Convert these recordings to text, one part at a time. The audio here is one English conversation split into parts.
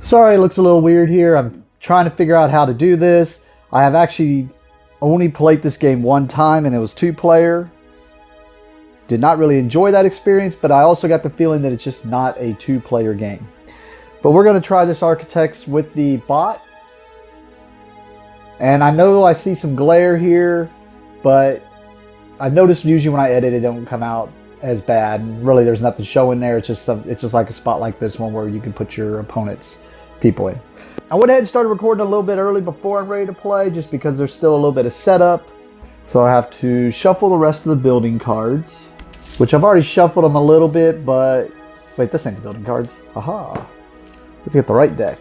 Sorry, it looks a little weird here. I'm trying to figure out how to do this. I have actually only played this game one time, and it was 2-player. Did not really enjoy that experience, but I also got the feeling that it's just not a 2-player game. But we're going to try this Architects with the bot. And I know I see some glare here, but I've noticed usually when I edit it don't come out as bad. And really, there's nothing showing there. It's just like a spot like this one where you can put your opponent's people in. I went ahead and started recording a little bit early before I'm ready to play, just because there's still a little bit of setup. So I have to shuffle the rest of the building cards, which I've already shuffled them a little bit, but wait, this ain't the building cards. Aha. Let's get the right deck.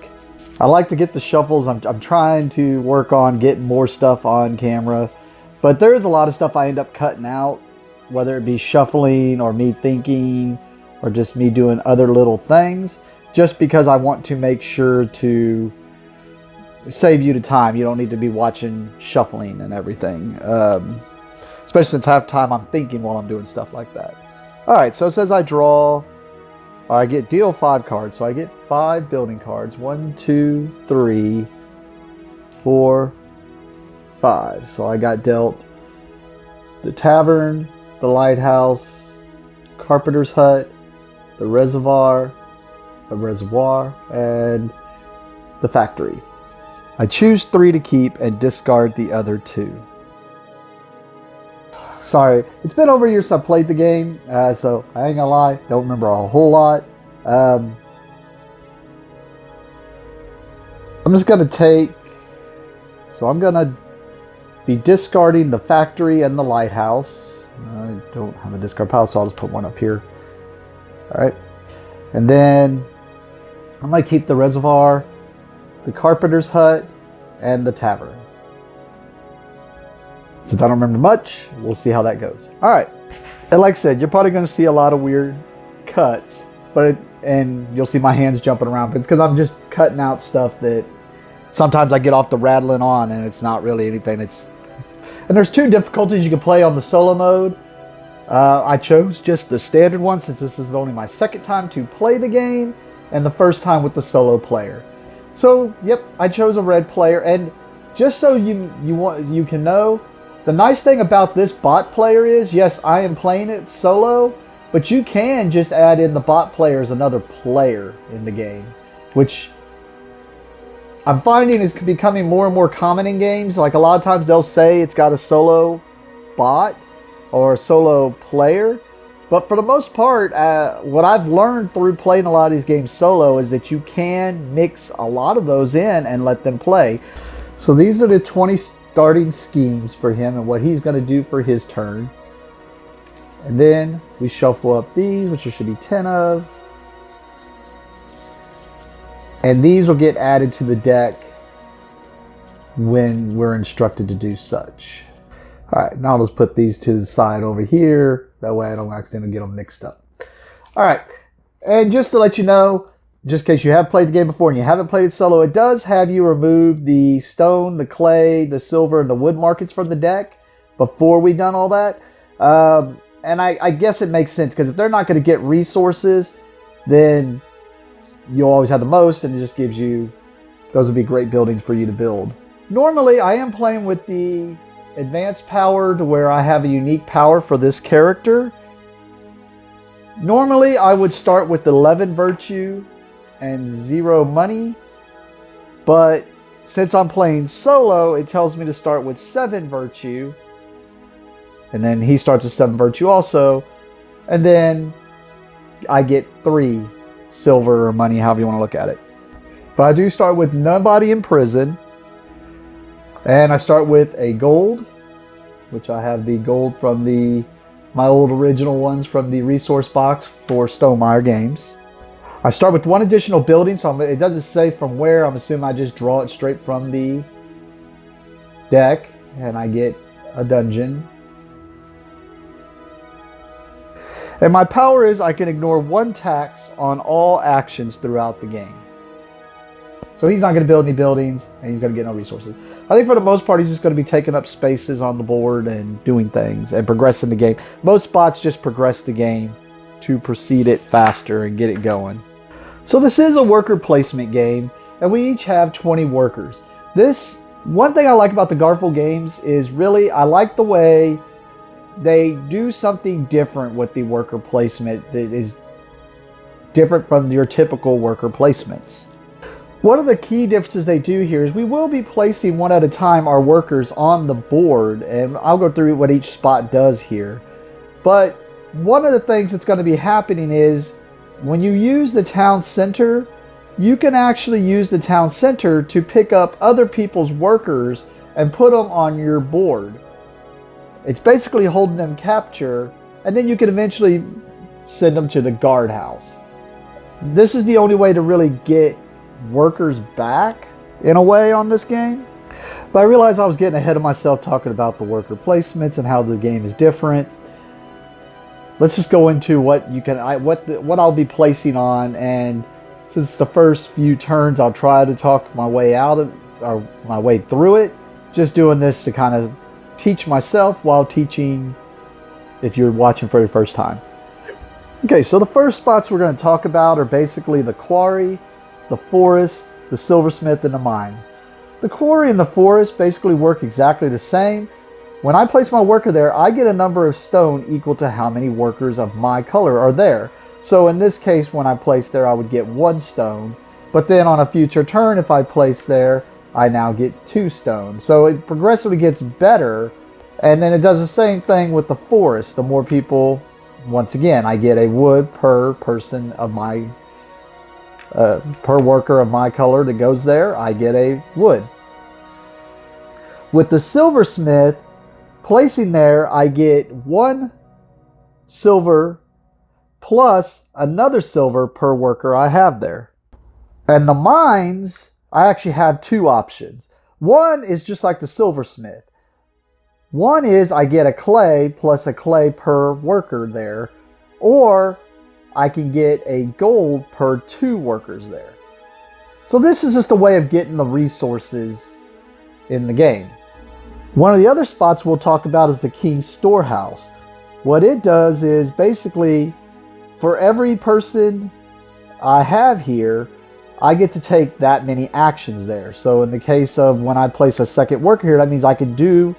I like to get the shuffles. I'm trying to work on getting more stuff on camera, but there is a lot of stuff I end up cutting out, whether it be shuffling or me thinking or just me doing other little things, just because I want to make sure to save you the time. You don't need to be watching shuffling and everything, especially since half the time I'm thinking while I'm doing stuff like that. All right, so it says I draw, or I get deal 5 cards, so I get 5 building cards. 1, 2, 3, 4, 5. So I got dealt the tavern, the lighthouse, carpenter's hut, the reservoir, and the factory. I choose 3 to keep and discard the other 2. Sorry, it's been over a year since I played the game, so I ain't gonna lie, don't remember a whole lot. I'm just gonna take, so I'm gonna be discarding the factory and the lighthouse. I don't have a discard pile, so I'll just put one up here. All right, and then I might keep the reservoir, the carpenter's hut, and the tavern. Since I don't remember much, we'll see how that goes. All right, and like I said, you're probably going to see a lot of weird cuts, and you'll see my hands jumping around. But it's because I'm just cutting out stuff that sometimes I get off the rattling on, and it's not really anything. And there's 2 difficulties you can play on the solo mode. I chose just the standard one since this is only my 2nd time to play the game, and the 1st time with the solo player. So, yep, I chose a red player, and just so you can know, the nice thing about this bot player is, yes, I am playing it solo, but you can just add in the bot player as another player in the game, which I'm finding is becoming more and more common in games. Like a lot of times they'll say it's got a solo bot or a solo player, but for the most part, what I've learned through playing a lot of these games solo is that you can mix a lot of those in and let them play. So these are the 20 starting schemes for him and what he's going to do for his turn. And then we shuffle up these, which there should be 10 of. And these will get added to the deck when we're instructed to do such. All right, now I'll just put these to the side over here. That way I don't accidentally get them mixed up. All right, and just to let you know, just in case you have played the game before and you haven't played it solo, it does have you remove the stone, the clay, the silver, and the wood markets from the deck before we've done all that. And I guess it makes sense, because if they're not going to get resources, then you'll always have the most, and it just gives you, those would be great buildings for you to build. Normally, I am playing with the advanced power to where I have a unique power for this character. Normally, I would start with 11 virtue and 0 money, but since I'm playing solo, it tells me to start with 7 virtue, and then he starts with 7 virtue also, and then I get 3 silver or money, however you want to look at it. But I do start with nobody in prison, and I start with a gold, which I have the gold from my old original ones from the resource box for Stonemaier Games. I start with 1 additional building, so it doesn't say from where. I'm assuming I just draw it straight from the deck, and I get a dungeon. And my power is I can ignore 1 tax on all actions throughout the game. So he's not going to build any buildings, and he's going to get no resources. I think for the most part, he's just going to be taking up spaces on the board and doing things and progressing the game. Most bots just progress the game to proceed it faster and get it going. So this is a worker placement game, and we each have 20 workers. One thing I like about the Garfield games is really I like the way they do something different with the worker placement that is different from your typical worker placements. One of the key differences they do here is we will be placing one at a time our workers on the board, and I'll go through what each spot does here. But one of the things that's going to be happening is when you use the town center, you can actually use the town center to pick up other people's workers and put them on your board. It's basically holding them capture, and then you can eventually send them to the guardhouse. This is the only way to really get workers back in a way on this game. But I realized I was getting ahead of myself talking about the worker placements and how the game is different. Let's just go into what I'll be placing on, and since the first few turns I'll try to talk my way out of, or my way through it. Just doing this to kind of teach myself while teaching if you're watching for the first time. Okay, so the first spots we're going to talk about are basically the quarry, the forest, the silversmith, and the mines. The quarry and the forest basically work exactly the same. When I place my worker there, I get a number of stone equal to how many workers of my color are there. So in this case, when I place there, I would get 1 stone. But then on a future turn, if I place there, I now get 2 stone. So it progressively gets better. And then it does the same thing with the forest. The more people, once again, I get a wood per person of my per worker of my color that goes there, I get a wood. With the silversmith, placing there, I get 1 silver plus another silver per worker I have there. And the mines, I actually have 2 options. One is just like the silversmith. One is I get a clay plus a clay per worker there, or I can get a gold per 2 workers there. So this is just a way of getting the resources in the game. One of the other spots we'll talk about is the King's Storehouse. What it does is basically for every person I have here, I get to take that many actions there. So in the case of when I place a second worker here, that means I can do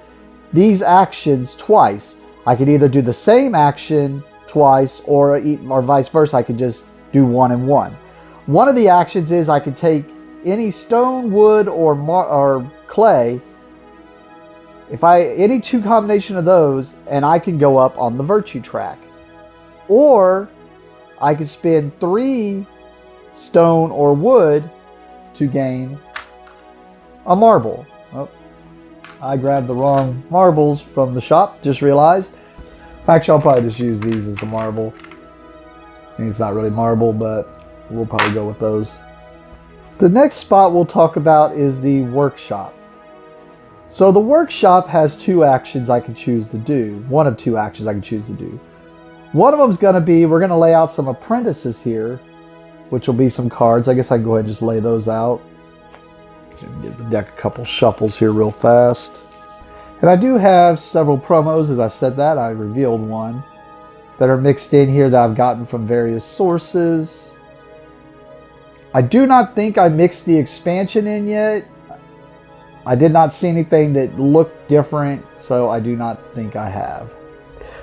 these actions twice. I could either do the same action twice or vice versa. I could just do 1 and 1. One of the actions is I could take any stone, wood, or clay, any 2 combination of those, and I can go up on the virtue track. Or I could spend 3 stone or wood to gain a marble. Oh, I grabbed the wrong marbles from the shop, just realized. Actually, I'll probably just use these as the marble. I mean, it's not really marble, but we'll probably go with those. The next spot we'll talk about is the workshop. So the workshop has 2 actions I can choose to do. One of 2 actions I can choose to do. One of them is going to be, we're going to lay out some apprentices here, which will be some cards. I guess I can go ahead and just lay those out. Give the deck a couple shuffles here real fast. And I do have several promos, as I said that. I revealed one that are mixed in here that I've gotten from various sources. I do not think I mixed the expansion in yet. I did not see anything that looked different, so I do not think I have.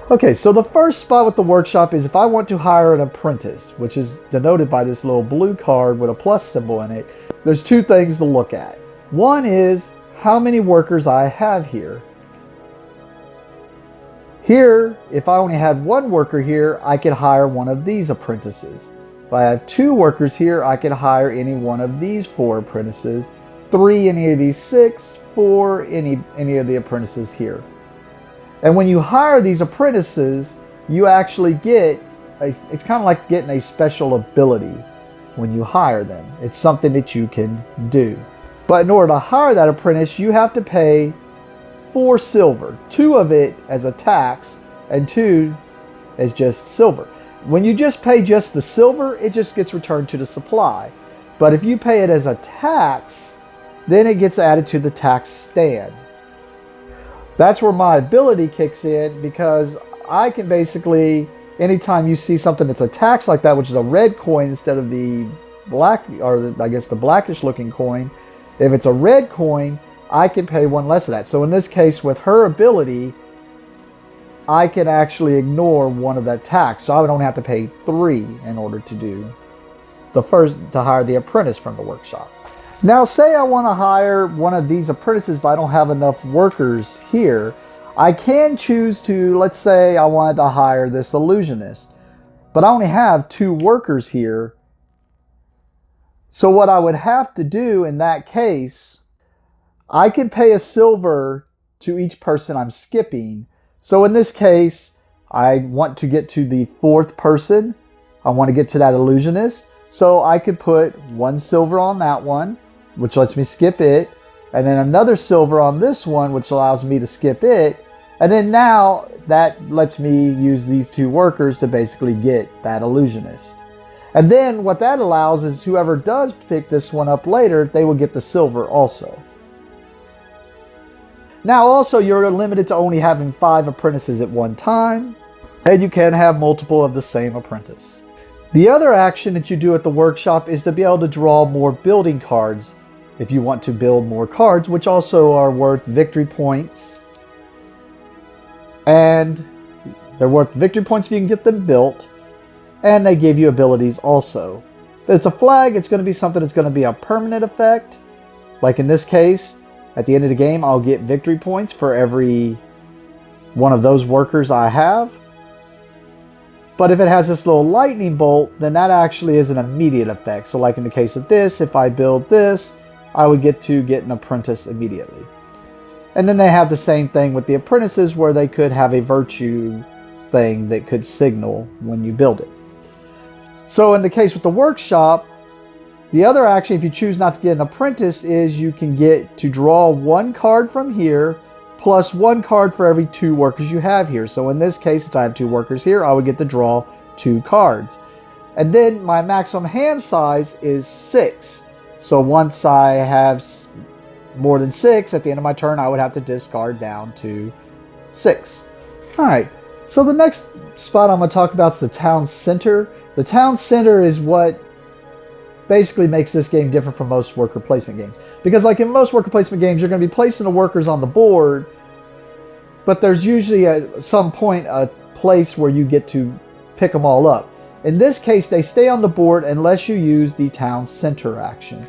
Okay, so the first spot with the workshop is if I want to hire an apprentice, which is denoted by this little blue card with a plus symbol in it. There's 2 things to look at. One is how many workers I have here. Here, if I only had 1 worker here, I could hire one of these apprentices. If I have 2 workers here, I could hire any one of these 4 apprentices. 3, any of these 6, 4, any of the apprentices here. And when you hire these apprentices, you actually get, it's kind of like getting a special ability when you hire them. It's something that you can do. But in order to hire that apprentice, you have to pay 4 silver. 2 of it as a tax, and 2 as just silver. When you just pay just the silver, it just gets returned to the supply. But if you pay it as a tax, then it gets added to the tax stand. That's where my ability kicks in, because I can basically, anytime you see something that's a tax like that, which is a red coin instead of the black, or I guess the blackish looking coin. If it's a red coin, I can pay one less of that. So in this case, with her ability, I can actually ignore one of that tax. So I don't have to pay 3 in order to do the first, to hire the apprentice from the workshop. Now, say I want to hire one of these apprentices, but I don't have enough workers here. I can choose to, let's say I wanted to hire this illusionist, but I only have 2 workers here. So what I would have to do in that case, I could pay a silver to each person I'm skipping. So in this case, I want to get to the 4th person. I want to get to that illusionist. So I could put 1 silver on that one, which lets me skip it, and then another silver on this one, which allows me to skip it, and then now that lets me use these 2 workers to basically get that illusionist. And then what that allows is whoever does pick this one up later, they will get the silver also. Now also, you're limited to only having 5 apprentices at one time, and you can have multiple of the same apprentice. The other action that you do at the workshop is to be able to draw more building cards if you want to build more cards, which also are worth victory points. And they're worth victory points if you can get them built, and they give you abilities also. If it's a flag, it's going to be something that's going to be a permanent effect. Like in this case, at the end of the game, I'll get victory points for every one of those workers I have. But if it has this little lightning bolt, then that actually is an immediate effect. So like in the case of this, if I build this, I would get to get an apprentice immediately. And then they have the same thing with the apprentices, where they could have a virtue thing that could signal when you build it. So in the case with the workshop, the other action, if you choose not to get an apprentice, is you can get to draw 1 card from here, plus 1 card for every 2 workers you have here. So in this case, since I have 2 workers here, I would get to draw 2 cards. And then my maximum hand size is 6. So once I have more than 6, at the end of my turn, I would have to discard down to 6. Alright, so the next spot I'm going to talk about is the town center. The town center is what basically makes this game different from most worker placement games. Because like in most worker placement games, you're going to be placing the workers on the board, but there's usually at some point a place where you get to pick them all up. In this case, they stay on the board unless you use the town center action.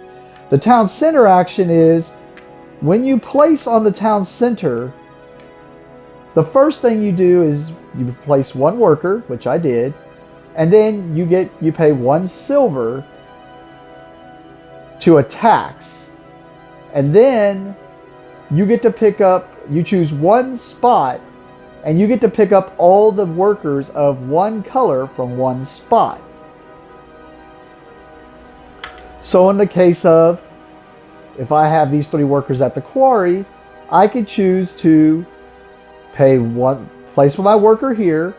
The town center action is when you place on the town center, the first thing you do is you place 1 worker, which I did, and then you pay 1 silver to a tax, and then you get to pick up, you choose 1 spot, and you get to pick up all the workers of 1 color from 1 spot. So in the case of, if I have these 3 workers at the quarry, I could choose to pay 1, place my worker here,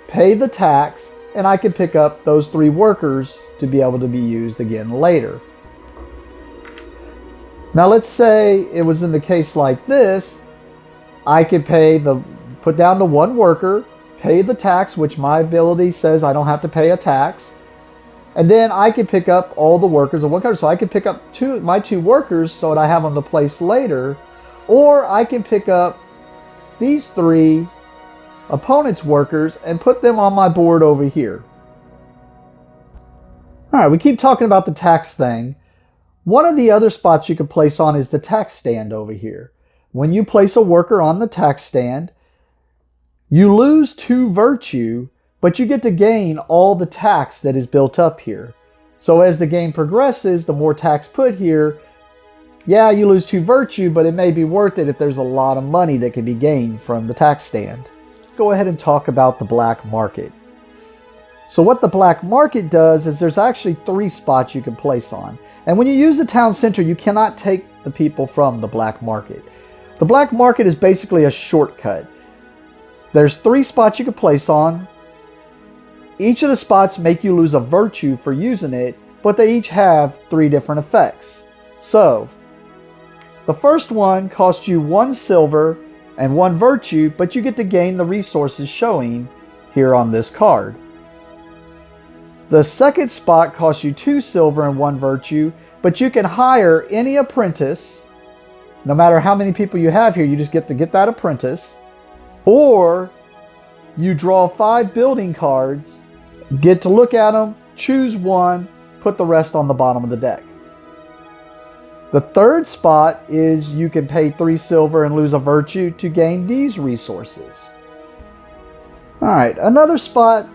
pay the tax, and I can pick up those 3 workers to be able to be used again later. Now let's say it was in the case like this, I could put down to 1 worker, pay the tax, which my ability says I don't have to pay a tax, and then I could pick up all the workers of 1 color. So I could pick up my 2 workers so that I have them to place later, or I can pick up these 3 opponent's workers and put them on my board over here. Alright, we keep talking about the tax thing. One of the other spots you can place on is the tax stand over here. When you place a worker on the tax stand, you lose 2 virtue, but you get to gain all the tax that is built up here. So as the game progresses, the more tax put here, yeah, you lose 2 virtue, but it may be worth it if there's a lot of money that can be gained from the tax stand. Let's go ahead and talk about the black market. So what the black market does is there's actually 3 spots you can place on. And when you use the town center, you cannot take the people from the black market. The black market is basically a shortcut. There's 3 spots you can place on. Each of the spots make you lose a virtue for using it, but they each have 3 different effects. So, the first one costs you 1 silver and 1 virtue, but you get to gain the resources showing here on this card. The second spot costs you 2 silver and 1 virtue, but you can hire any apprentice. No matter how many people you have here, you just get to get that apprentice. Or you draw 5 building cards, get to look at them, choose one, put the rest on the bottom of the deck. The third spot is you can pay 3 silver and lose a virtue to gain these resources. Alright, another spot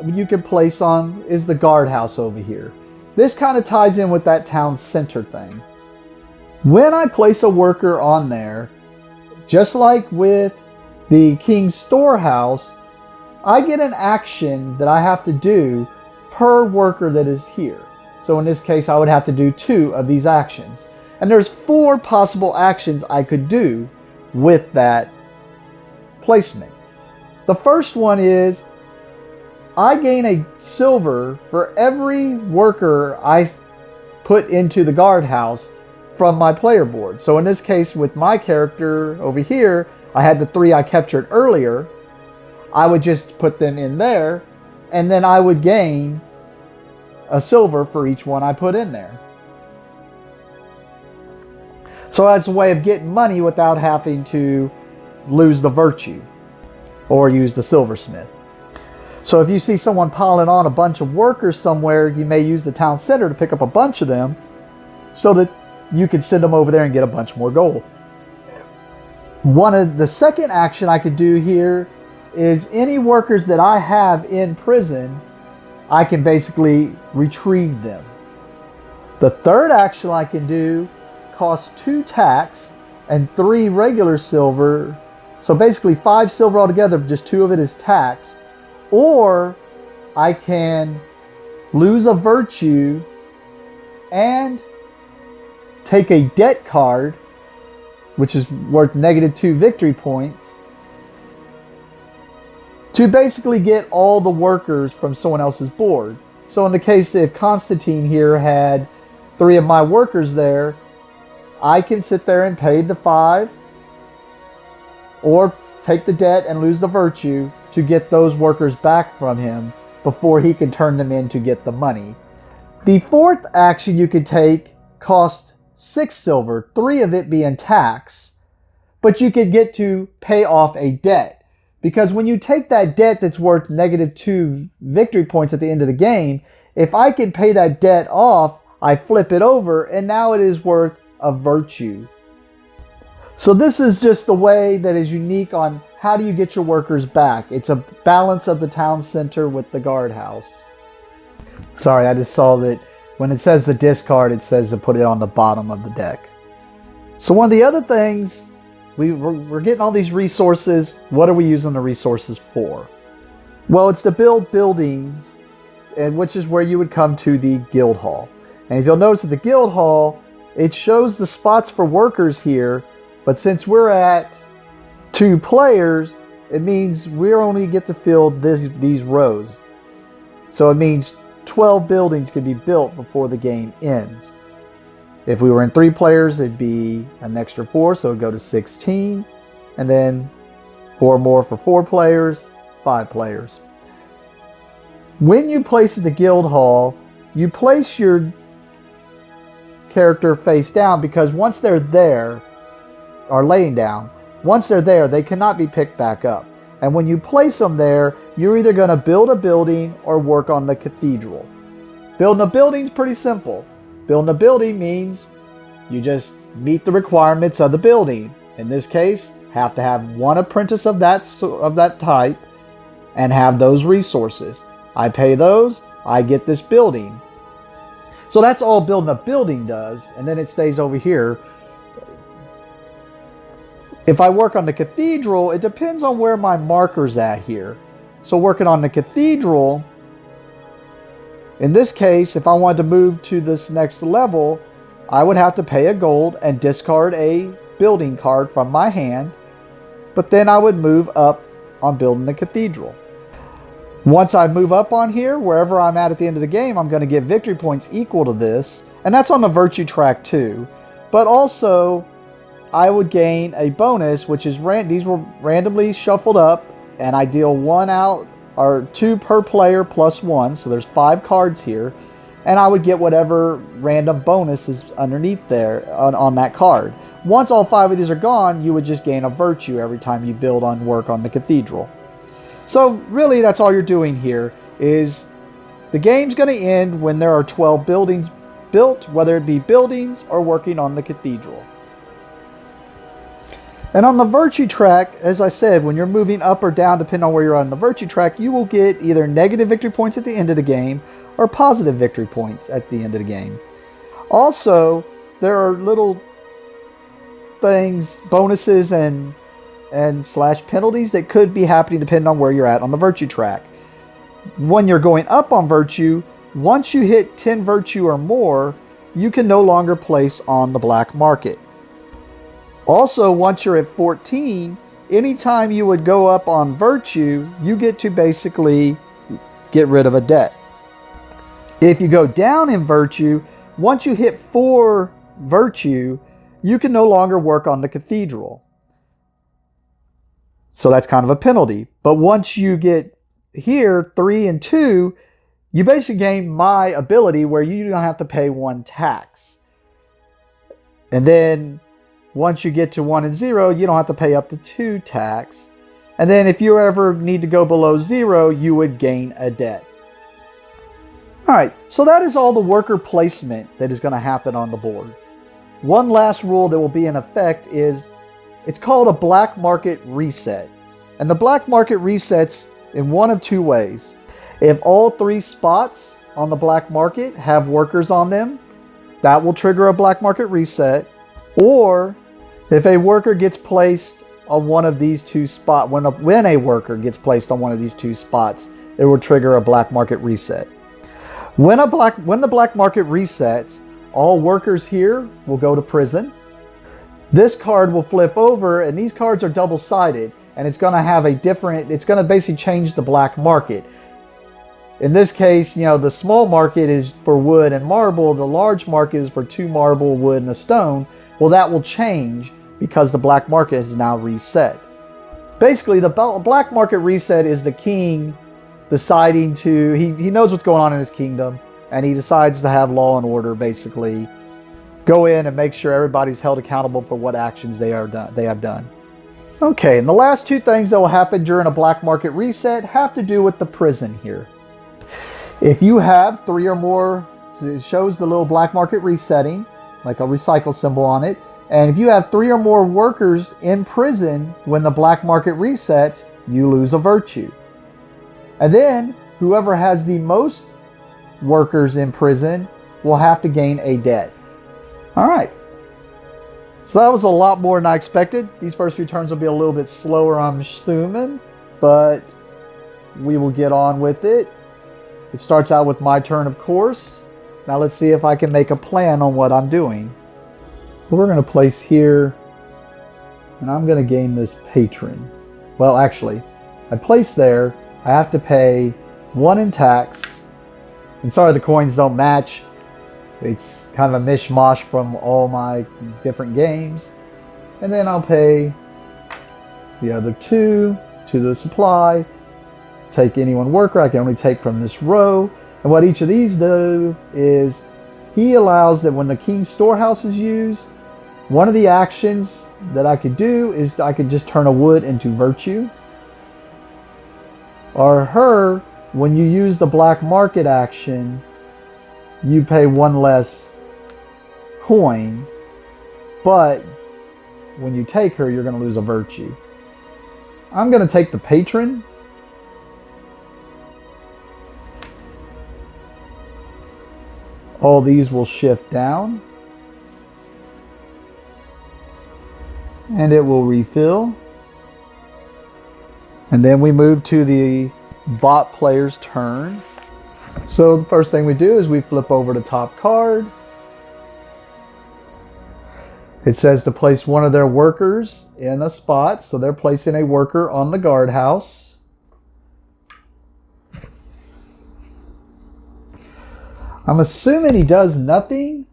you can place on is the guardhouse over here. This kind of ties in with that town center thing. When I place a worker on there, just like with the King's Storehouse, I get an action that I have to do per worker that is here. So in this case, I would have to do 2 of these actions. And there's 4 possible actions I could do with that placement. The first one is I gain a silver for every worker I put into the guardhouse from my player board. So in this case, with my character over here, I had the 3 I captured earlier. I would just put them in there, and then I would gain a silver for each one I put in there. So that's a way of getting money without having to lose the virtue or use the silversmith. So if you see someone piling on a bunch of workers somewhere, you may use the town center to pick up a bunch of them so that you can send them over there and get a bunch more gold. The second action I could do here is any workers that I have in prison, I can basically retrieve them. The third action I can do costs 2 tax and 3 regular silver. So basically 5 silver altogether, but just 2 of it is tax. Or I can lose a virtue and take a debt card, which is worth -2 victory points, to basically get all the workers from someone else's board. So in the case if Constantine here had 3 of my workers there, I can sit there and pay the 5 or take the debt and lose the virtue to get those workers back from him before he can turn them in to get the money. The fourth action you could take cost 6 silver, 3 of it being tax, but you could get to pay off a debt. Because when you take that debt that's worth -2 victory points at the end of the game, if I can pay that debt off, I flip it over and now it is worth a virtue. So this is just the way that is unique on how do you get your workers back. It's a balance of the town center with the guardhouse. Sorry, I just saw that when it says the discard, it says to put it on the bottom of the deck. So one of the other things, we're getting all these resources. What are we using the resources for? Well, it's to build buildings, and which is where you would come to the guild hall. And if you'll notice at the guild hall, it shows the spots for workers here, but since we're at 2 players, it means we only get to fill these rows. So it means 12 buildings can be built before the game ends. If we were in 3 players, it'd be an extra 4, so it'd go to 16. And then 4 more for 4 players, 5 players. When you place at the guild hall, you place your character face down because once they're there, or laying down, once they're there, they cannot be picked back up. And when you place them there, you're either going to build a building or work on the cathedral. Building a building is pretty simple. Building a building means you just meet the requirements of the building. In this case, have to have 1 apprentice of that type and have those resources. I pay those, I get this building. So that's all building a building does, and then it stays over here. If I work on the cathedral, it depends on where my marker's at here. So working on the cathedral, in this case, if I wanted to move to this next level, I would have to pay a gold and discard a building card from my hand, but then I would move up on building the cathedral. Once I move up on here, wherever I'm at the end of the game, I'm going to get victory points equal to this, and that's on the virtue track too. But also, I would gain a bonus, which is these were randomly shuffled up, and I deal 1 out are 2 per player plus 1, so there's 5 cards here, and I would get whatever random bonus is underneath there on that card. Once all 5 of these are gone, you would just gain a virtue every time you build on work on the cathedral. So really that's all you're doing here. Is the game's going to end when there are 12 buildings built, whether it be buildings or working on the cathedral. And on the virtue track, as I said, when you're moving up or down, depending on where you're on the virtue track, you will get either negative victory points at the end of the game or positive victory points at the end of the game. Also, there are little things, bonuses and slash penalties that could be happening depending on where you're at on the virtue track. When you're going up on virtue, once you hit 10 virtue or more, you can no longer place on the black market. Also, once you're at 14, anytime you would go up on virtue, you get to basically get rid of a debt. If you go down in virtue, once you hit 4 virtue, you can no longer work on the cathedral. So that's kind of a penalty. But once you get here, 3 and 2, you basically gain my ability where you don't have to pay 1 tax. And then once you get to 1 and 0, you don't have to pay up to 2 tax. And then if you ever need to go below 0, you would gain a debt. Alright, so that is all the worker placement that is going to happen on the board. One last rule that will be in effect is it's called a black market reset. And the black market resets in one of 2 ways. If all 3 spots on the black market have workers on them, that will trigger a black market reset. Or if a worker gets placed on one of these 2 spots, when a worker gets placed on one of these 2 spots, it will trigger a black market reset. When the black market resets, all workers here will go to prison. This card will flip over, and these cards are double-sided, and it's going to have it's going to basically change the black market. In this case, the small market is for wood and marble, the large market is for 2 marble, wood, and a stone. Well, that will change because the black market is now reset. Basically, the black market reset is the king deciding to, he knows what's going on in his kingdom, and he decides to have law and order, basically go in and make sure everybody's held accountable for what actions they have done. Okay, and the last 2 things that will happen during a black market reset have to do with the prison here. If you have 3 or more, it shows the little black market resetting, like a recycle symbol on it. And if you have 3 or more workers in prison when the black market resets, you lose a virtue. And then whoever has the most workers in prison will have to gain a debt. All right. So that was a lot more than I expected. These first few turns will be a little bit slower, I'm assuming, but we will get on with it. It starts out with my turn, of course. Now let's see if I can make a plan on what I'm doing. We're going to place here, and I'm going to gain this patron. Well, actually, I place there. I have to pay 1 in tax. And sorry the coins don't match. It's kind of a mishmash from all my different games. And then I'll pay the other 2 to the supply. Take any 1 worker. I can only take from this row. And what each of these do is he allows that when the king's storehouse is used, one of the actions that I could do is I could just turn a wood into virtue. Or her, when you use the black market action, you pay 1 less coin, but when you take her, you're going to lose a virtue. I'm going to take the patron. All these will shift down. And it will refill. And then we move to the bot player's turn. So the first thing we do is we flip over the top card. It says to place one of their workers in a spot. So they're placing a worker on the guardhouse. I'm assuming he does nothing.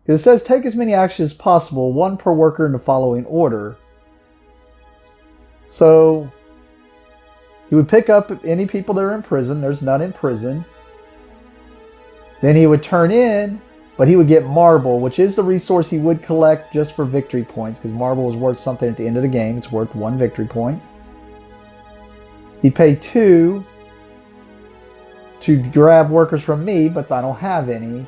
It says take as many actions as possible, 1 per worker in the following order. So He would pick up any people that are in prison. There's none in prison. Then he would turn in, but he would get marble, which is the resource he would collect just for victory points, because marble is worth something at the end of the game. It's worth 1 victory point. He'd pay 2 to grab workers from me, but I don't have any.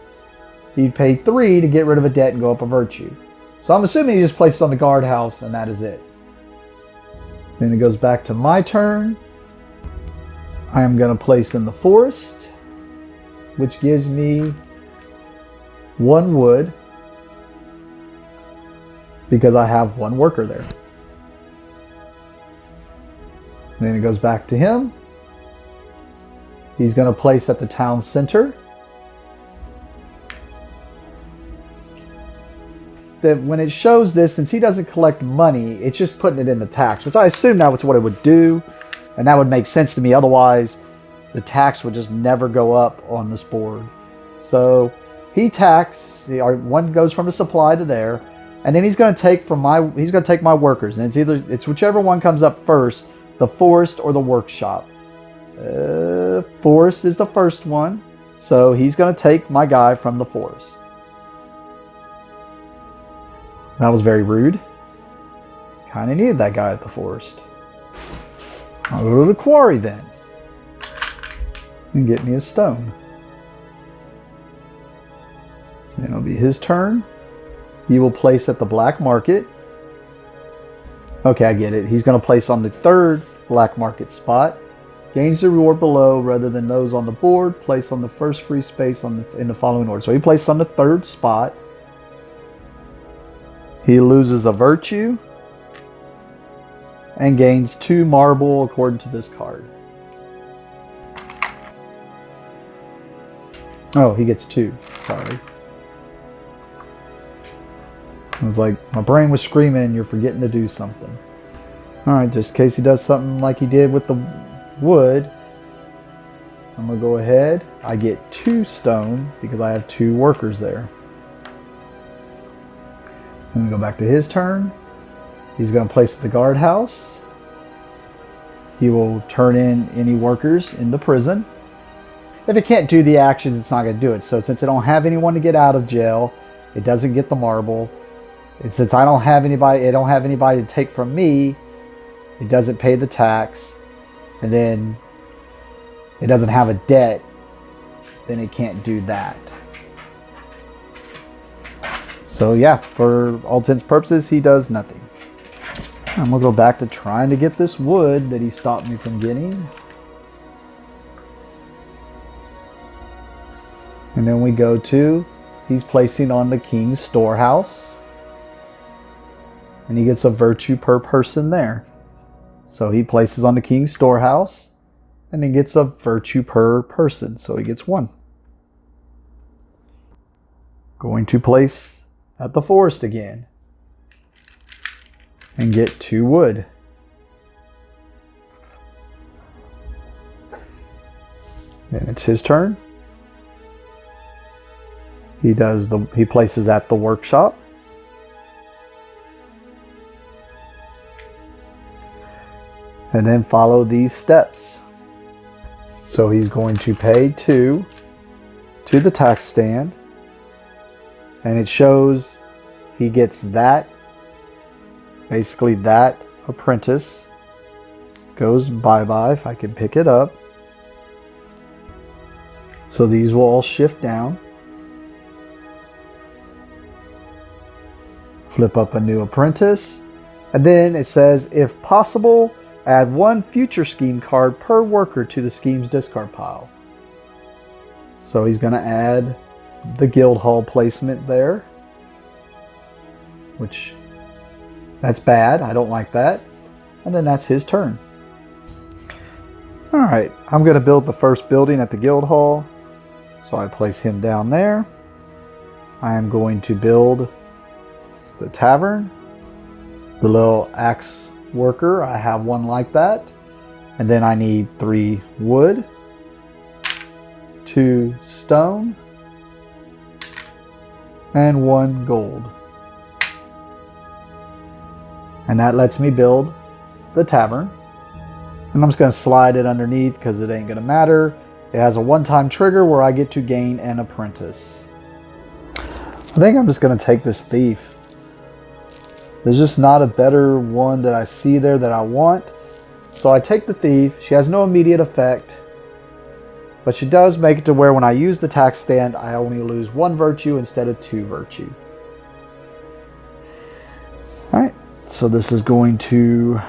He'd pay 3 to get rid of a debt and go up a virtue. So I'm assuming he just places on the guardhouse and that is it. Then it goes back to my turn. I am going to place in the forest, which gives me 1 wood because I have 1 worker there. Then it goes back to him. He's going to place at the town center. That when it shows this, since he doesn't collect money, it's just putting it in the tax, which I assume now is what it would do. And that would make sense to me. Otherwise, the tax would just never go up on this board. So he tax, 1 goes from the supply to there, and then he's going to take from my workers, and it's whichever one comes up first, the forest or the workshop. Forest is the first one, so he's going to take my guy from the forest. That was very rude. Kind of needed that guy at the forest. I'll go to the quarry then and get me a stone. Then it'll be his turn. He will place at the black market. Okay, I get it. He's going to place on the 3rd black market spot. Gains the reward below rather than those on the board. Place on the first free space in the following order. So he placed on the 3rd spot. He loses a virtue and gains 2 marble according to this card. Oh, he gets 2. Sorry. I was like, my brain was screaming, you're forgetting to do something. Alright, just in case he does something like he did with the wood, I'm going to go ahead. I get 2 stone because I have 2 workers there. Then we go back to his turn. He's going to place the guardhouse. He will turn in any workers into prison. If it can't do the actions, it's not going to do it. So since I don't have anyone to get out of jail, it doesn't get the marble. And since I don't have anybody to take from me, it doesn't pay the tax. And then it doesn't have a debt, then it can't do that. So yeah, for all intents and purposes, he does nothing. I'm going to go back to trying to get this wood that he stopped me from getting. And then we go to, he's placing on the king's storehouse. And he gets a virtue per person there. So he places on the king's storehouse. And he gets a virtue per person. So he gets 1. Going to place at the forest again. And get 2 wood. Then it's his turn. He places at the workshop. And then follow these steps. So he's going to pay 2 to the tax stand. And it shows he gets that, basically that apprentice goes bye-bye if I can pick it up. So these will all shift down. Flip up a new apprentice. And then it says, if possible, add 1 future scheme card per worker to the scheme's discard pile. So he's going to add the guild hall placement there. Which, that's bad. I don't like that. And then that's his turn. Alright, I'm going to build the first building at the guild hall. So I place him down there. I am going to build the tavern. The little axe worker, I have 1 like that. And then I need 3 wood, 2 stone, and 1 gold. And that lets me build the tavern. And I'm just going to slide it underneath because it ain't going to matter. It has a one-time trigger where I get to gain an apprentice. I think I'm just going to take this thief. There's just not a better one that I see there that I want. So I take the thief. She has no immediate effect. But she does make it to where when I use the tax stand, I only lose 1 virtue instead of 2 virtue. Alright, so this is going to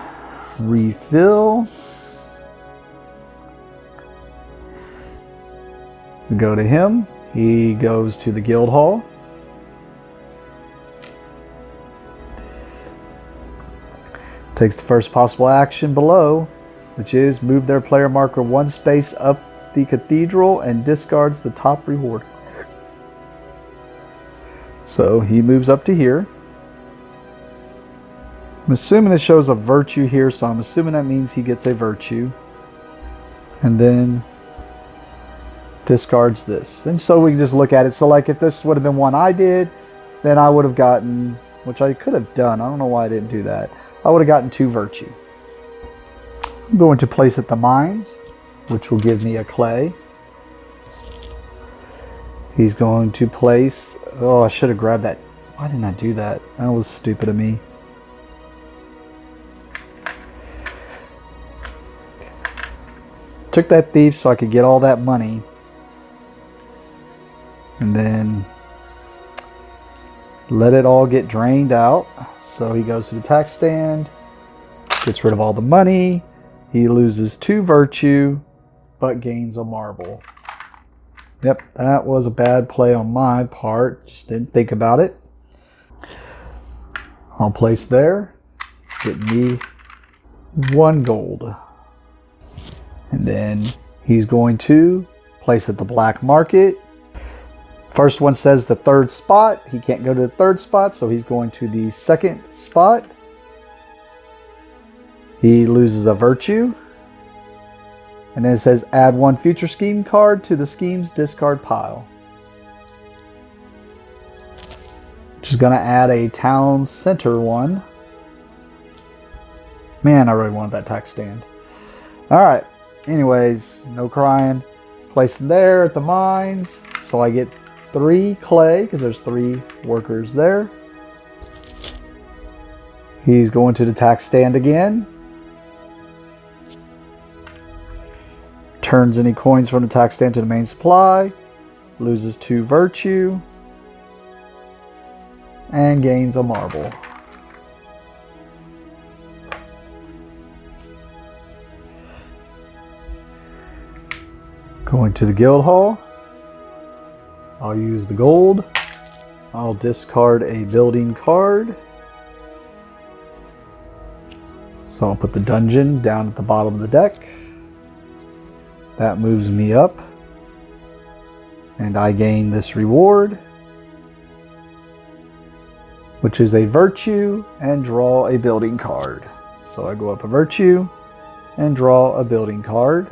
refill. We go to him. He goes to the guild hall. Takes the first possible action below, which is move their player marker 1 space up the cathedral and discards the top reward. So he moves up to here. I'm assuming this shows a virtue here, so I'm assuming that means he gets a virtue. And then discards this. And so we can just look at it. So like if this would have been one I did, then I would have gotten, which I could have done. I don't know why I didn't do that. I would have gotten 2 virtue. I'm going to place at the mines, which will give me a clay. He's going to place, oh, I should have grabbed that. Why didn't I do that? That was stupid of me. Took that thief so I could get all that money. And then let it all get drained out. So he goes to the tax stand, gets rid of all the money. He loses 2 virtue, but gains a marble. Yep, that was a bad play on my part. Just didn't think about it. I'll place there. Get me 1 gold. And then he's going to place at the black market. First one says the 3rd spot. He can't go to the 3rd spot, so he's going to the 2nd spot. He loses a virtue. And then it says add 1 future scheme card to the scheme's discard pile. Just going to add a town center one. Man, I really wanted that tax stand. Alright, anyways, no crying. Place it there at the mines. So I get 3 clay, because there's 3 workers there. He's going to the tax stand again. Turns any coins from the tax stand to the main supply. Loses 2 virtue. And gains a marble. Going to the guild hall. I'll use the gold. I'll discard a building card. So I'll put the dungeon down at the bottom of the deck. That moves me up. And I gain this reward, which is a virtue, and draw a building card. So I go up a virtue and draw a building card.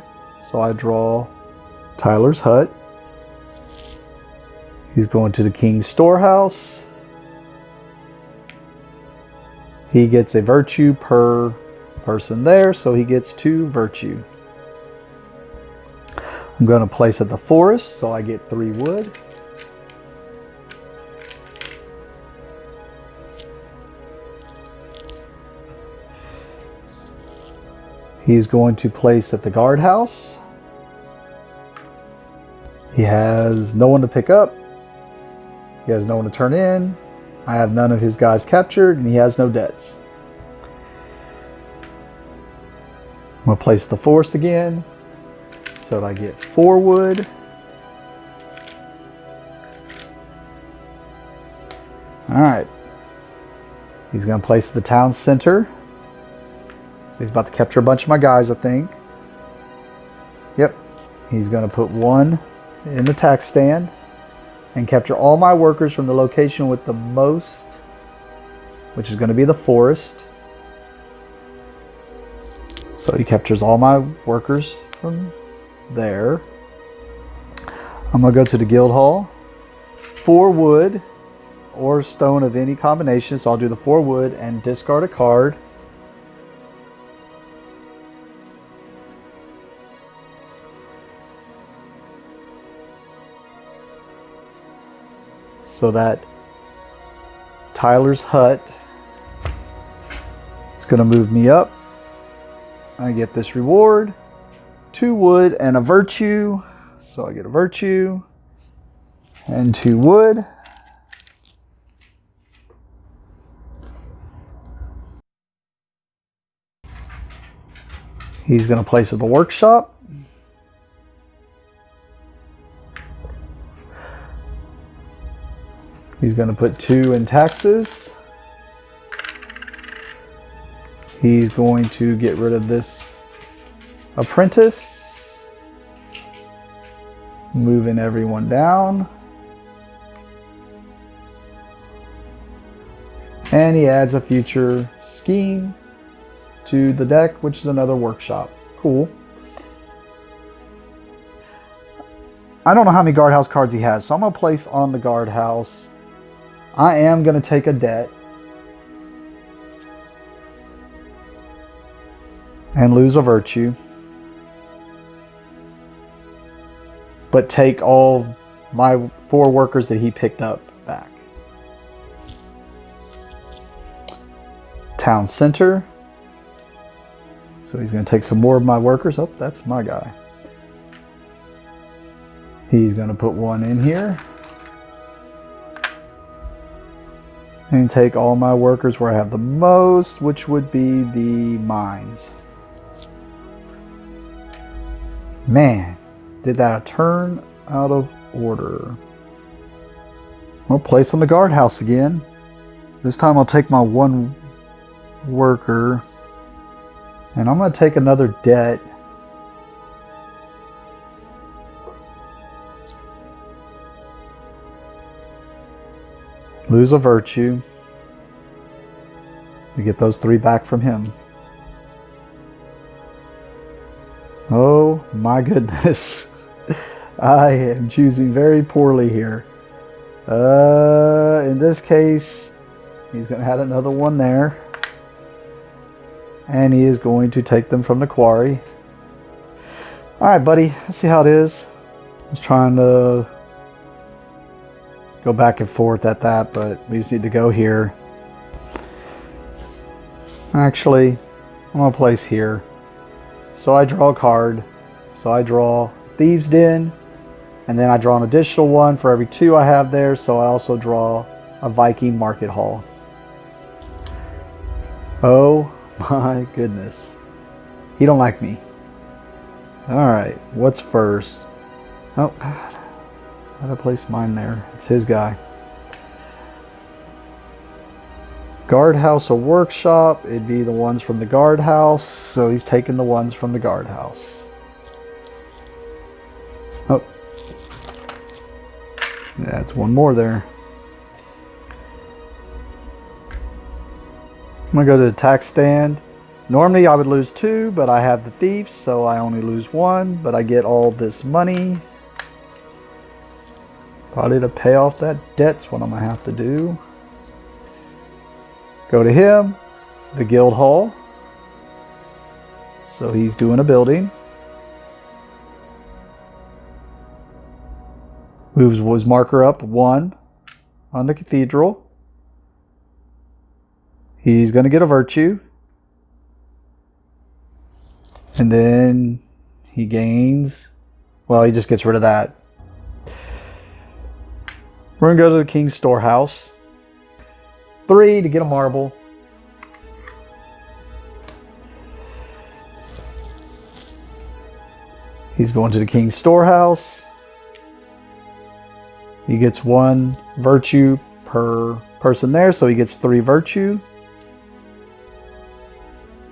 So I draw Tyler's hut. He's going to the king's storehouse. He gets a virtue per person there, so he gets 2 virtue. I'm going to place at the forest, so I get 3 wood. He's going to place at the guardhouse. He has no one to pick up. He has no one to turn in. I have none of his guys captured, and he has no debts. I'm going to place the forest again, so that I get 4 wood. Alright. He's going to place the town center. So he's about to capture a bunch of my guys, I think. Yep. He's going to put 1 in the tax stand and capture all my workers from the location with the most, which is going to be the forest. So he captures all my workers from there. I'm going to go to the guild hall. 4 wood or stone of any combination. So I'll do the 4 wood and discard a card. So that Tyler's hut is going to move me up. I get this reward, 2 wood and a virtue. So I get a virtue and 2 wood. He's going to place at the workshop. He's going to put 2 in taxes. He's going to get rid of this apprentice. Moving everyone down. And he adds a future scheme to the deck, which is another workshop. Cool. I don't know how many guardhouse cards he has, so I'm going to place on the guardhouse. I am going to take a debt and lose a virtue, but take all my 4 workers that he picked up back. Town center. So he's going to take some more of my workers. Oh, that's my guy. He's going to put 1 in here. And take all my workers where I have the most, which would be the mines. Man, did that turn out of order. I'll place on the guardhouse again. This time I'll take my 1 worker. And I'm going to take another debt. Lose a virtue. We get those 3 back from him. Oh my goodness. I am choosing very poorly here. In this case, he's going to have another 1 there. And he is going to take them from the quarry. Alright, buddy. Let's see how it is. Just trying to go back and forth at that, but we just need to go here. Actually, I'm going to place here. So I draw a card. So I draw Thieves' Den. And then I draw an additional 1 for every 2 I have there. So I also draw a Viking Market Hall. Oh my goodness. He don't like me. Alright, what's first? Oh God. How did I place mine there? It's his guy. Guardhouse or workshop. It'd be the ones from the guardhouse. So he's taking the ones from the guardhouse. Oh. That's 1 more there. I'm going to go to the tax stand. Normally I would lose 2, but I have the thieves, so I only lose 1. But I get all this money. Probably to pay off that debt's what I'm going to have to do. Go to him, the guild hall. So he's doing a building. Moves his marker up 1 on the cathedral. He's going to get a virtue. And then he gains, well, he just gets rid of that. We're going to go to the king's storehouse. 3 to get a marble. He's going to the king's storehouse. He gets 1 virtue per person there, so he gets 3 virtue.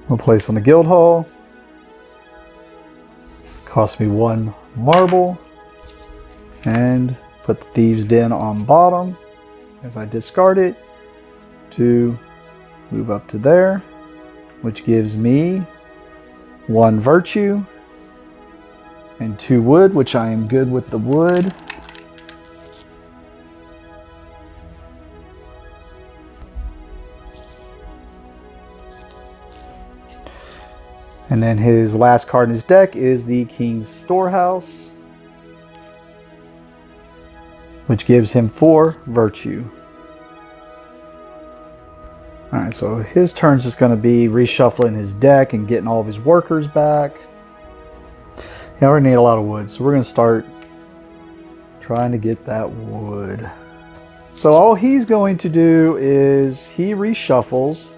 We'll place on the guild hall. Cost me 1 marble. And put the Thieves' Den on bottom as I discard it to move up to there, which gives me 1 virtue and 2 wood, which I am good with the wood. And then his last card in his deck is the King's Storehouse. which gives him 4 virtue. Alright, so his turn's just going to be reshuffling his deck and getting all of his workers back. Yeah, we're going to need a lot of wood, so we're going to start trying to get that wood. So all he's going to do is he reshuffles,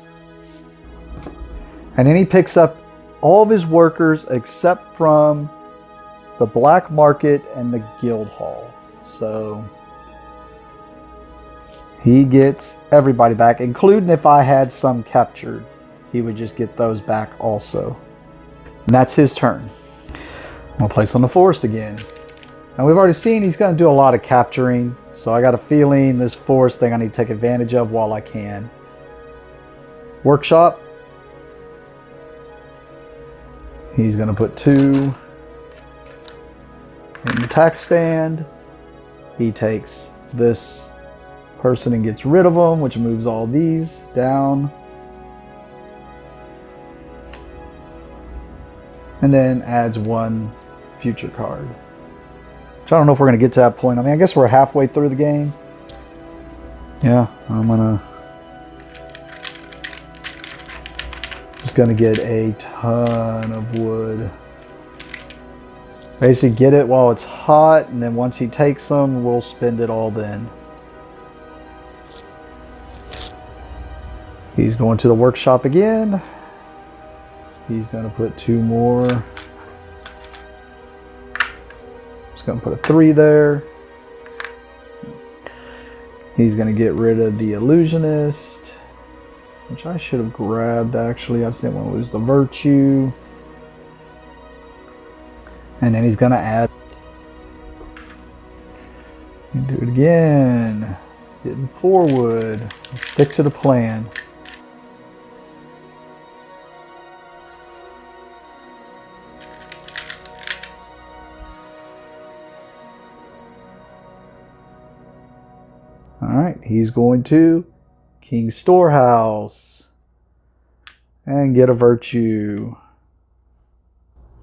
and then he picks up all of his workers except from the black market and the guild hall. So he gets everybody back, including if I had some captured. He would just get those back also. And that's his turn. I'm going to place on the forest again. And we've already seen he's going to do a lot of capturing. So I got a feeling this forest thing I need to take advantage of while I can. Workshop. He's going to put 2 in the tax stand. He takes this person and gets rid of them, which moves all these down. And then adds 1 future card. Which I don't know if we're going to get to that point. I mean, I guess we're halfway through the game. Yeah, I'm just going to get a ton of wood. Basically get it while it's hot, and then once he takes them, we'll spend it all then. He's going to the workshop again. He's going to put 2 more. He's going to put a 3 there. He's going to get rid of the illusionist, which I should have grabbed actually. I just didn't want to lose the virtue. And then he's going to add. Do it again. Getting 4 wood. Stick to the plan. Alright, he's going to King's Storehouse and get a virtue.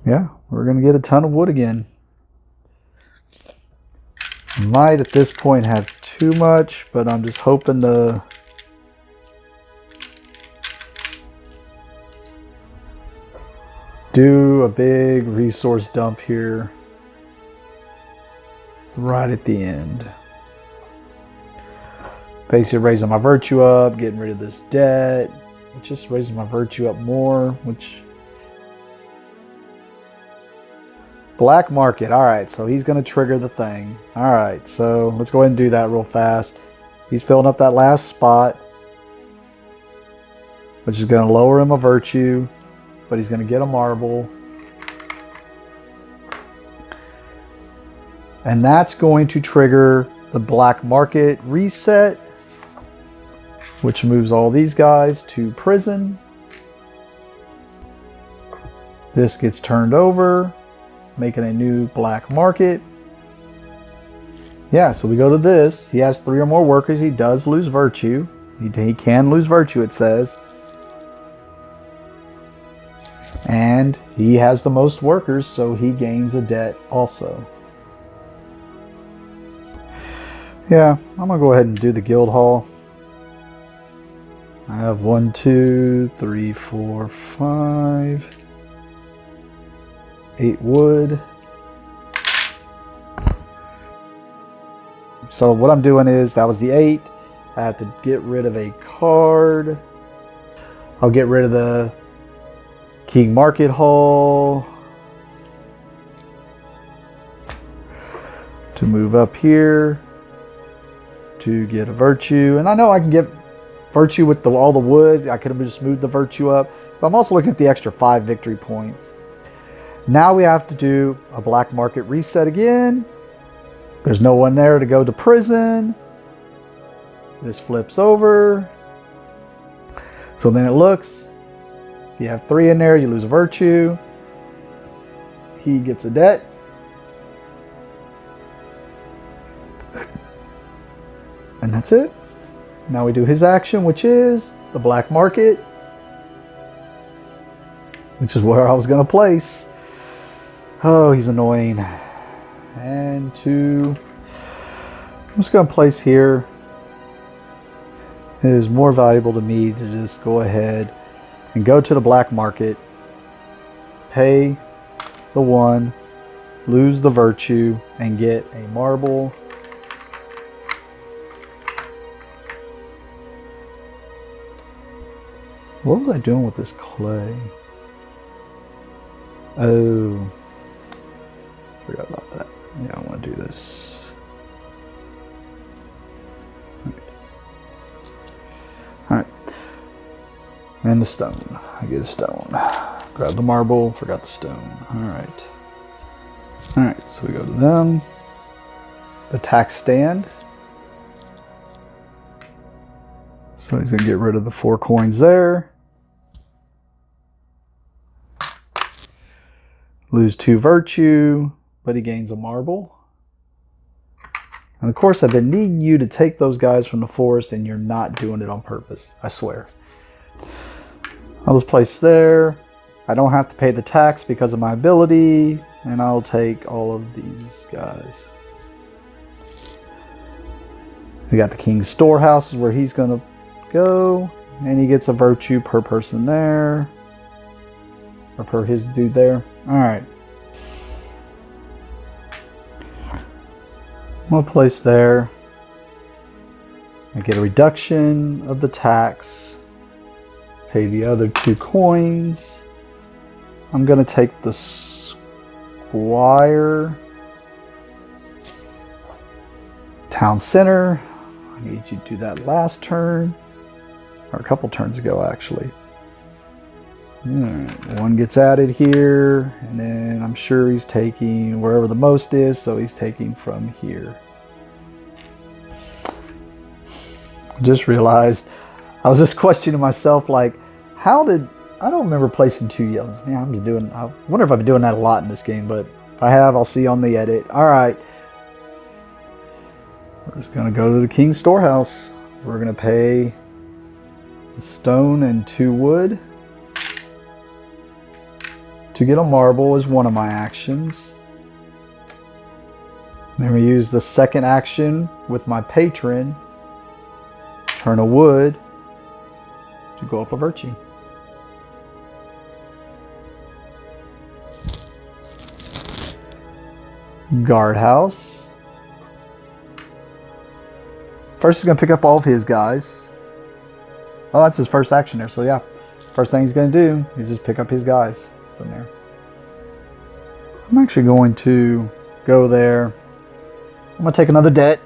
Yeah, we're going to get a ton of wood again. Might at this point have too much, but I'm just hoping to do a big resource dump here right at the end. Basically raising my virtue up, getting rid of this debt, just raising my virtue up more, which... Black market. Alright, so he's going to trigger the thing. Alright, so let's go ahead and do that real fast. He's filling up that last spot, which is going to lower him a virtue, but he's going to get a marble. And that's going to trigger the black market reset, which moves all these guys to prison. This gets turned over, making a new black market. Yeah, so we go to this. He has 3 or more workers. He does lose virtue. He can lose virtue, it says. And he has the most workers, so he gains a debt also. Yeah, I'm going to go ahead and do the guild hall. I have 1, 2, 3, 4, 5, 8 wood. So what I'm doing is, that was the 8. I have to get rid of a card. I'll get rid of the King Market Hall to move up here to get a virtue. And I know I can get virtue with all the wood. I could have just moved the virtue up, but I'm also looking at the extra 5 victory points. Now we have to do a black market reset again. There's no one there to go to prison. This flips over. So then it looks, you have 3 in there, you lose a virtue. He gets a debt. And that's it. Now we do his action, which is the black market, which is where I was going to place. Oh, he's annoying. And 2 just going to place here. It is more valuable to me to just go ahead and go to the black market, pay the 1, lose the virtue, and get a marble. What was I doing with this clay? Oh, forgot about that. Yeah, I want to do this. Alright. And the stone. I get a stone. Grab the marble, forgot the stone. Alright. Alright, so we go to them. Attack stand. So he's going to get rid of the 4 coins there. Lose 2 virtue, but he gains a marble. And of course, I've been needing you to take those guys from the forest, and you're not doing it on purpose. I swear. I'll just place there. I don't have to pay the tax because of my ability, and I'll take all of these guys. We got the King's Storehouse is where he's going to go, and he gets a virtue per person there, or per his dude there. All right. We'll place there. I get a reduction of the tax. Pay the other 2 coins. I'm going to take the Squire. Town Center. I need you to do that last turn. Or a couple turns ago, actually. Right. 1 gets added here, and then I'm sure he's taking wherever the most is, so he's taking from here. I just realized I was just questioning myself, like, how did I don't remember placing 2 yellows. Man, I'm just doing. I wonder if I've been doing that a lot in this game, but if I have, I'll see on the edit. All right, we're just gonna go to the King's Storehouse. We're gonna pay a stone and 2 wood. To get a marble is one of my actions. Then we use the second action with my patron. Turn a wood to go up a virtue. Guardhouse. First he's going to pick up all of his guys. Oh, that's his first action there. So yeah, first thing he's going to do is just pick up his guys from there. I'm actually going to go there. I'm going to take another debt.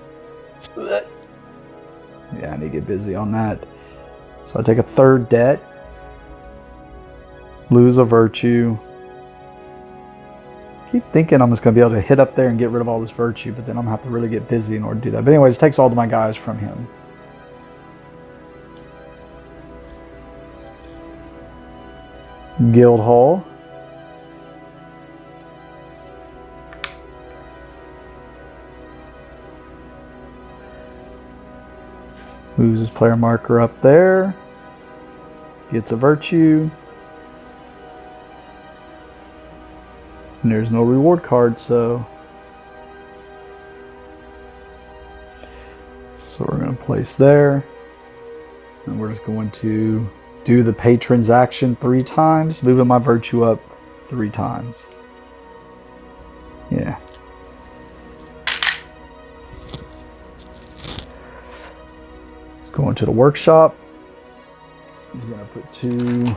Yeah, I need to get busy on that. So I take a 3rd debt. Lose a virtue. Keep thinking I'm just going to be able to hit up there and get rid of all this virtue, but then I'm going to have to really get busy in order to do that. But anyways, it takes all of my guys from him. Guild Hall. Loses player marker up there. Gets a virtue. And there's no reward card, so we're going to place there. And we're just going to do the patron's action 3 times, moving my virtue up 3 times. Yeah. Going to the workshop. He's going to put 2.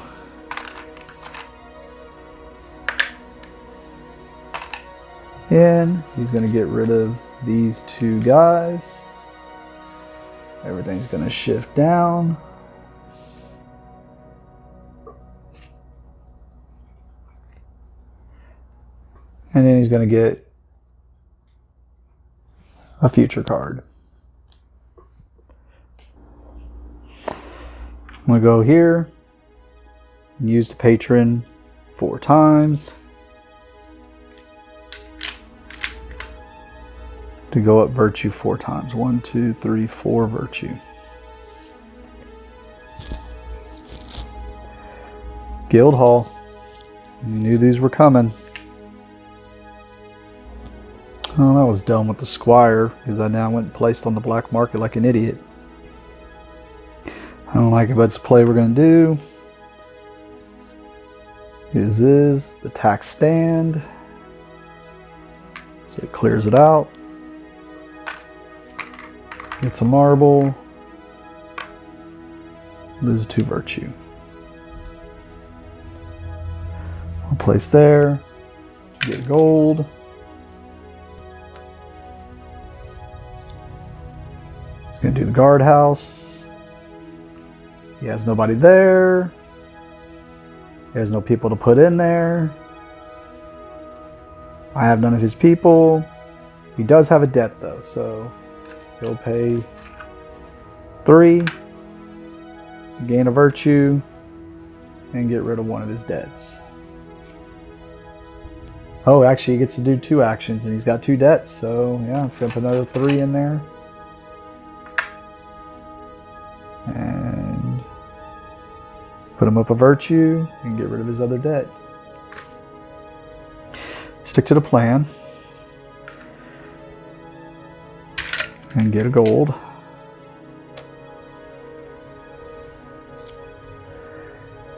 In. He's going to get rid of these 2 guys. Everything's going to shift down. And then he's going to get a future card. I'm going to go here and use the patron 4 times to go up virtue 4 times. 1, 2, 3, 4 virtue. Guild Hall. You knew these were coming. Oh, that was done with the squire because I now went and placed on the black market like an idiot. I don't like it, but it's a play we're going to do. Is the tax stand. So it clears it out. Gets a marble. Loses 2 virtue. I'll place there. Get gold. He's going to do the guardhouse. He has nobody there. He has no people to put in there. I have none of his people. He does have a debt though, so he'll pay 3, gain a virtue, and get rid of one of his debts. Oh, actually he gets to do 2 actions and he's got 2 debts, so yeah, let's go put another 3 in there. And put him up a virtue and get rid of his other debt. Stick to the plan. And get a gold.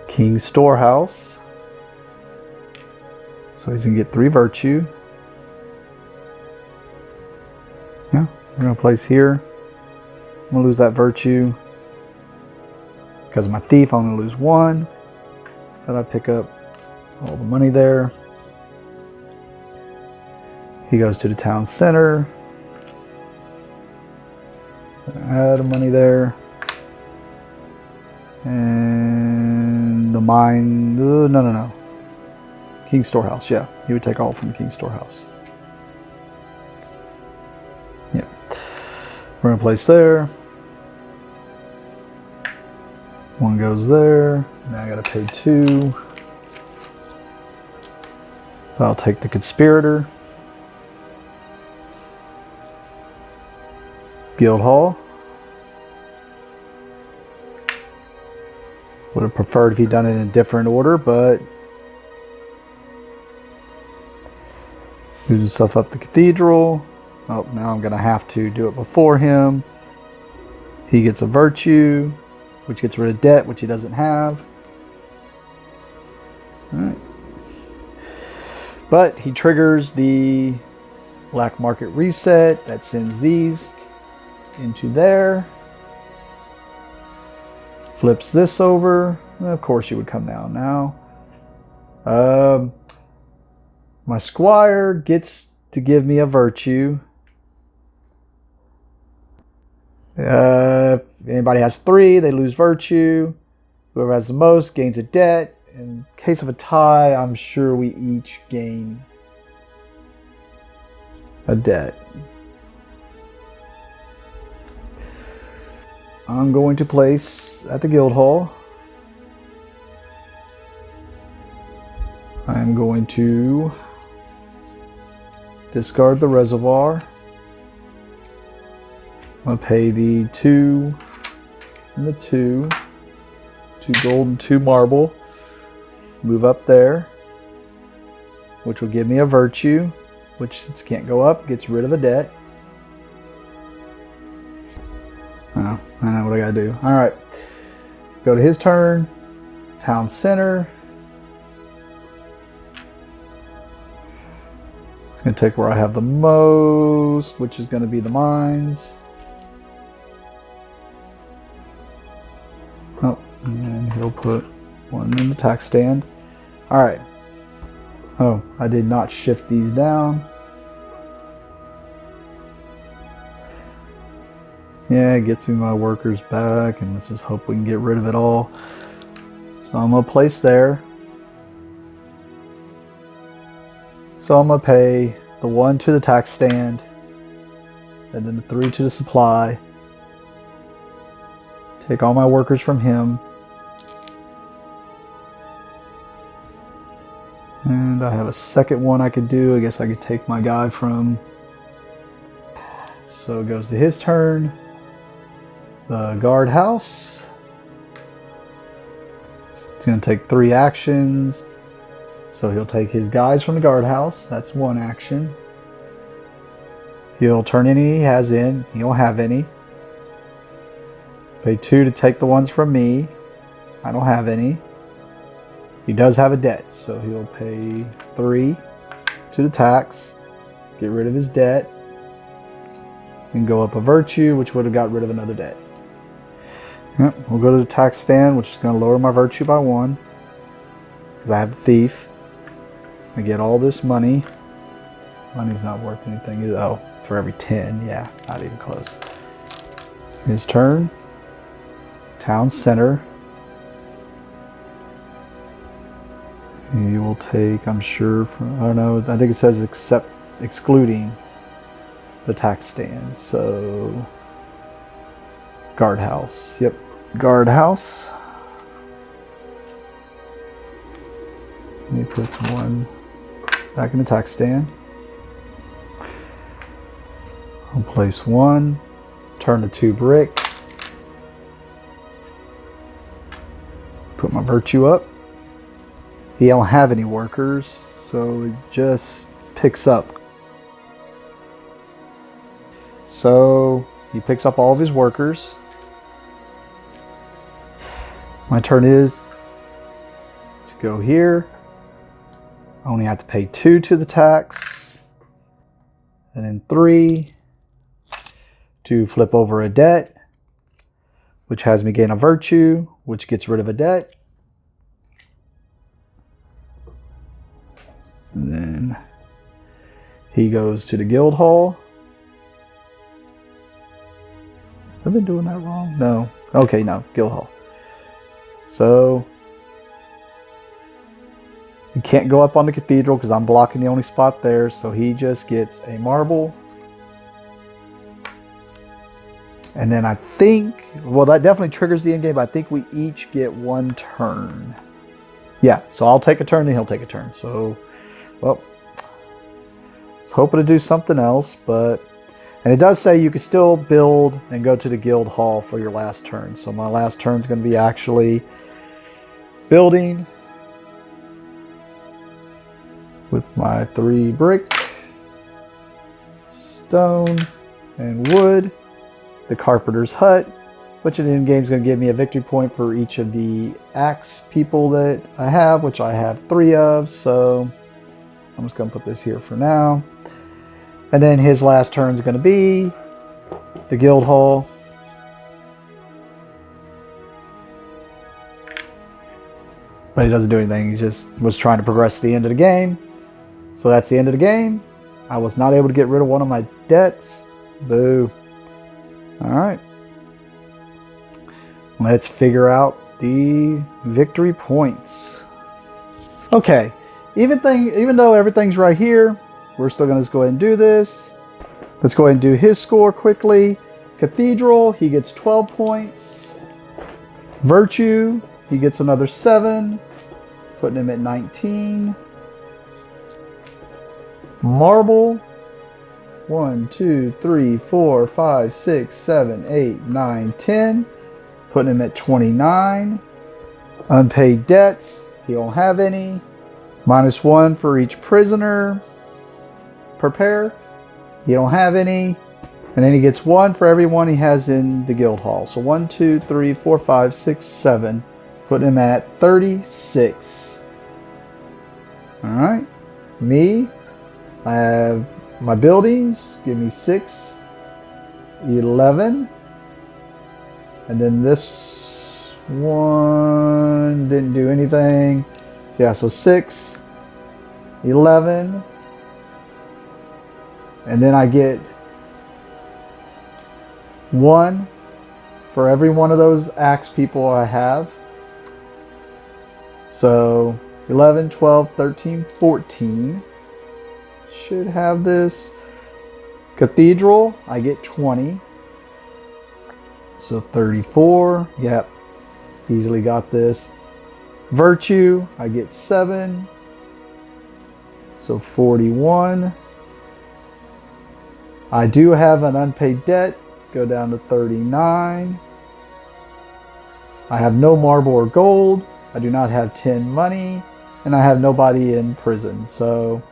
King's storehouse. So he's going to get 3 virtue. Yeah, we're going to place here. I'm going to lose that virtue. Because of my thief, I'm going to lose 1. Then I pick up all the money there. He goes to the town center. Add money there. And the mine, no. King's storehouse, yeah. He would take all from the King's storehouse. Yeah. We're going to place there. 1 goes there. Now I got to pay 2. I'll take the conspirator. Guild Hall. Would have preferred if he'd done it in a different order, but moves himself up the cathedral. Oh, now I'm going to have to do it before him. He gets a virtue, which gets rid of debt, which he doesn't have. All right. But he triggers the black market reset. That sends these into there. Flips this over. Of course you would come down now. My squire gets to give me a virtue. If anybody has 3, they lose virtue. Whoever has the most gains a debt. In case of a tie, I'm sure we each gain a debt. I'm going to place at the guild hall. I'm going to discard the reservoir. I'm going to pay the 2 and the 2. 2 gold and 2 marble. Move up there, which will give me a virtue, which since it can't go up, gets rid of a debt. Oh, I know what I gotta do. Alright. Go to his turn. Town center. It's going to take where I have the most, which is going to be the mines. Oh, and then he'll put 1 in the tax stand. Alright. Oh, I did not shift these down. Yeah, it gets me my workers back, and let's just hope we can get rid of it all. So I'm going to place there. So I'm going to pay the 1 to the tax stand, and then the 3 to the supply. Take all my workers from him. And I have a second one I could do. I guess I could take my guy from... So it goes to his turn. The guardhouse. It's going to take 3 actions. So he'll take his guys from the guardhouse. That's 1 action. He'll turn any he has in. He don't have any. Pay 2 to take the ones from me. I don't have any. He does have a debt, so he'll pay 3 to the tax. Get rid of his debt. And go up a virtue, which would have got rid of another debt. Yep, we'll go to the tax stand, which is going to lower my virtue by 1. Because I have the thief. I get all this money. Money's not worth anything. Oh, for every 10. Yeah, not even close. His turn. Town center. He will take, I'm sure, from, I don't know, I think it says excluding the tax stand. So, guardhouse. Yep, guardhouse. Let me put one back in the tax stand. I'll place 1, turn the 2 brick, put my virtue up. He don't have any workers, so it just picks up. So he picks up all of his workers. My turn is to go here. I only have to pay 2 to the tax, and then 3 to flip over a debt, which has me gain a virtue, which gets rid of a debt. And then he goes to the guild hall. Have I been doing that wrong? No. Okay, no, guild hall. So he can't go up on the cathedral because I'm blocking the only spot there, so he just gets a marble. And then I think, well, that definitely triggers the end game, but I think we each get 1 turn. Yeah, so I'll take a turn and he'll take a turn. So, well, I was hoping to do something else, but, and it does say you can still build and go to the guild hall for your last turn. So my last turn is going to be actually building with my 3 brick, stone, and wood. The carpenter's hut, which in the end game is going to give me a victory point for each of the axe people that I have, which I have 3 of. So I'm just going to put this here for now. And then his last turn is going to be the guild hall. But he doesn't do anything. He just was trying to progress to the end of the game. So that's the end of the game. I was not able to get rid of one of my debts. Boo. Alright. Let's figure out the victory points. Okay. Even though everything's right here, we're still going to go ahead and do this. Let's go ahead and do his score quickly. Cathedral, he gets 12 points. Virtue, he gets another 7. Putting him at 19. Marble. 1, 2, 3, 4, 5, 6, 7, 8, 9, 10. Putting him at 29. Unpaid debts. He don't have any. -1 for each prisoner. Prepare. He don't have any. And then he gets 1 for every one he has in the guild hall. So 1, 2, 3, 4, 5, 6, 7. Putting him at 36. Alright. Me. I have my buildings, give me 6, 11, and then this one didn't do anything. So yeah, so 6, 11, and then I get 1 for every one of those axe people I have. So 11, 12, 13, 14. Should have this. Cathedral, I get 20. So 34. Yep. Easily got this. Virtue, I get 7. So 41. I do have an unpaid debt. Go down to 39. I have no marble or gold. I do not have 10 money. And I have nobody in prison. So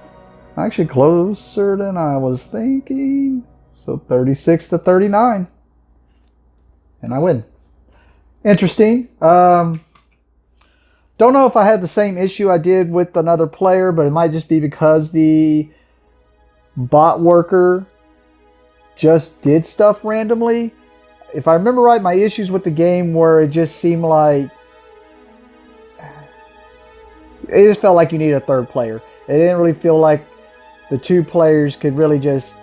actually closer than I was thinking. So 36 to 39. And I win. Interesting. Don't know if I had the same issue I did with another player, but it might just be because the bot worker just did stuff randomly. If I remember right, my issues with the game were it just seemed like it just felt like you needed a third player. It didn't really feel like the two players could really just,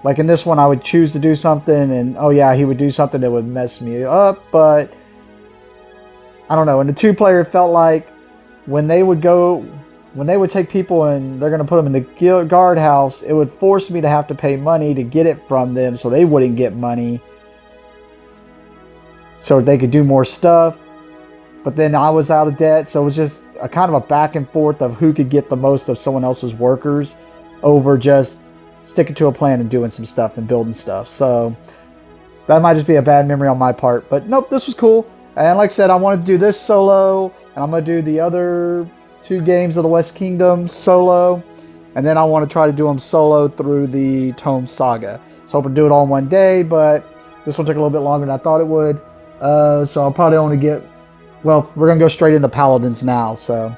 like in this one, I would choose to do something and oh yeah, he would do something that would mess me up, but I don't know. And the two player felt like when they would take people and they're going to put them in the guardhouse, it would force me to have to pay money to get it from them so they wouldn't get money so they could do more stuff. But then I was out of debt, so it was just a kind of a back and forth of who could get the most of someone else's workers over just sticking to a plan and doing some stuff and building stuff. So that might just be a bad memory on my part. But nope, this was cool. And like I said, I wanted to do this solo, and I'm going to do the other 2 games of the West Kingdom solo. And then I want to try to do them solo through the Tome Saga. So hoping to do it all in one day, but this one took a little bit longer than I thought it would. So I'll probably only get... Well, we're going to go straight into Paladins now, so...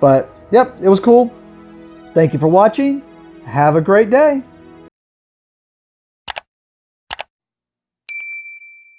But, yep, it was cool. Thank you for watching. Have a great day.